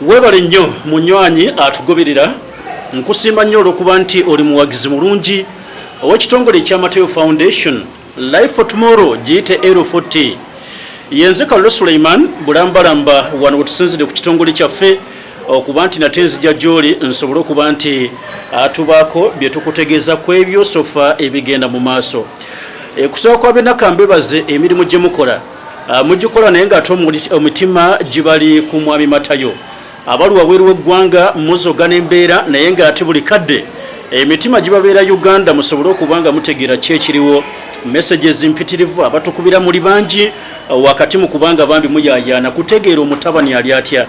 Webale nnyo munywanyi atugoberera nkusimba nnyo olw'okuba nti oli muwagizi mulungi ow'ekitongole ekya Mateo Foundation Life for Tomorrow giyite L40. Yenze Kalolo Suleiman bulambalamba wano wetusinzire ku kitongole kyaffe okuba nti nate nzija gy'oli nsobole okuba nti atubaako bye tukutegeeza ku ebyo sofa ebigenda mu maaso. Kusooka kwa benaka mbebaze emirimu gye mukola mugikola naye ng'ate omutima gibali ku mwami Matayo. Abalu wabweru w'eggwanga muzoga n'embeera naye ng'ate buli kadde emitima gibabeera Uganda musobole okubanga mutegeera kyekiriwo messages mpitirivu abatukubira muli bangi wakati mu kubanga bambi muyayaana kutegeera omutabani ali atya.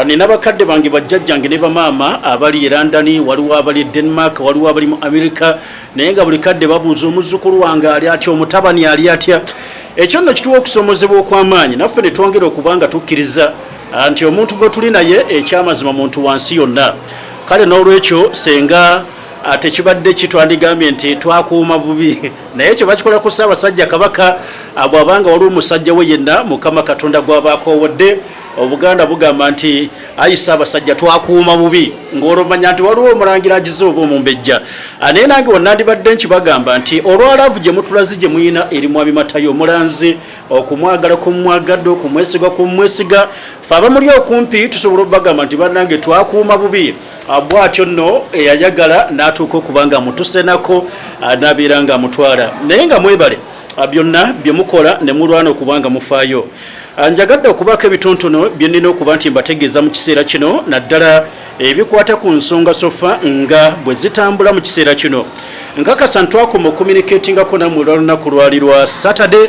Nina bakadde bange bajjajjange ne bamaama abali e London, waliwo abali Denmark, waliwo abali mu America, naye nga buli kadde babuuza omuzzukulu wange ali atya, omutabani ali atya. Ekyo nno kituwa okusomozebwa okw'amaanyi naffe ne twongera okubanga tukkiriza nti omuntu gwe tuli naye ekyamazima muntu wansi yonna. Kale n'olwekyo senga tekibadde kitwandigambye nti twakuuma bubi naye ekyo bakikola ku Ssaabasajja Kabaka bw'abanga waliwo omusajja we yenna Mukama Katonda gw'abaakowodde. Obuganda bugamba nti ayi Ssaabasajja twakuuma bubi ng'olomanya nti waliwo omulangira agize oba omumbejja. Naye nange wonna ndibadde nkibagamba nti olwalaavu gye mutulazi gye muyina eri mwami Matayo omulanzi okumwagala kumwagadde okumwesiga kumwesiga fe abamuli okumpi tusobola okubagamba nti bannange twakuuma bubi. Bw'atyo nno eyayagala n'atuuka okuba nga amutusenako n'abeera nga amutwala. Naye nga mwebale byonna bye mukola ne mulwana okuba nga mufaayo. Njagadde okubaako ebitontone bye nnina okuba nti mbategeeza mu kiseera kino naddala ebikwata ku nsonga sofa nga bwe zitambula mu kiseera kino. Nkakasa ntwakoma okumyuniketingako nammwe olw'olunaku lwali lwa Saturday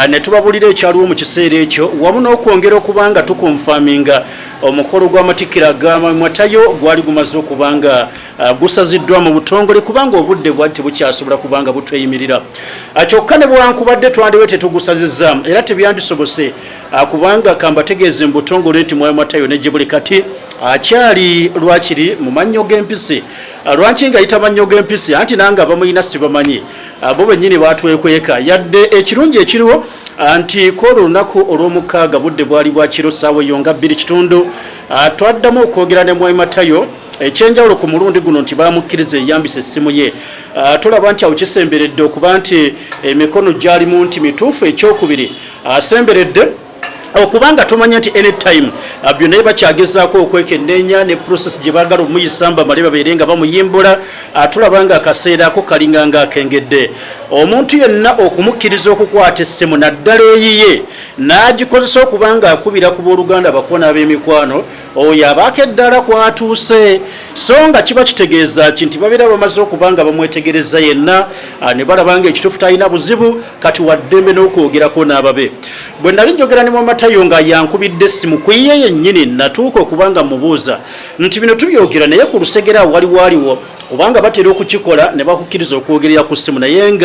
ne tubabulira ekyaliwo mu kiseera ekyo wamu n'okwongera okuba nga tukonfaminga omukolo gw'amatikkira ga mwami Matayo gwali gumaze okuba nga gusaziddwa mu butongole kubanga obudde bwali tebukyasobola kuba nga butweyimirira. Kyokka ne bwankubadde twandiwe tetugusazizza era tebyandisobose kubanga kambategeeze mu butongole nti mwami Matayo ne gye buli kati akyali lwakiri mu mannyo g'empisi. Lwaki ngayita mannyo g'empisi anti nange abamuyina sibamanyi bo bennyini batwekweka yadde ekirungi ekiriwo anti kwolwo olunaku olw'omukaaga budde bwali bwakiro ssaawa eyo nga 2:30 twaddamu okwogera ne mwami Matayo ekyenjawulo ku mulundi guno nti bamukkiriza eyambisa essimu ye. Tulaba nti awo kisemberedde okuba nti emikono gyalimu nti mituufu. Ekyokubiri asemberedde okubanga tumanya nti anytime byonna naye bakyagezaako okwekenneenya ne process gye baagala omuyisamba male babeere nga bamuyimbula. Tulaba nga akaseera ako kalinga nga akengedde. Omuntu yenna okumukkiriza okukwata essimu naddala eyiye n'agikozesa okuba nga akubira ku booluganda bakona ab'emikwano oyo abaako eddala kwatuuse. So nga kiba kitegeeza nti babeera bamaze okuba nga bamwetegereza yenna ne balaba nga ekituufu talina buzibu kati waddembe n'okwogerako n'ababe. Bwe nali njogera ne mwami Matayo nga yankubidde essimu ku ye yennyini natuuka okuba nga mubuuza nti bino tubyogera naye ku lusegera waliwo kubanga batera okukikola ne bakukkiriza okwogerera ku ssimu naye nga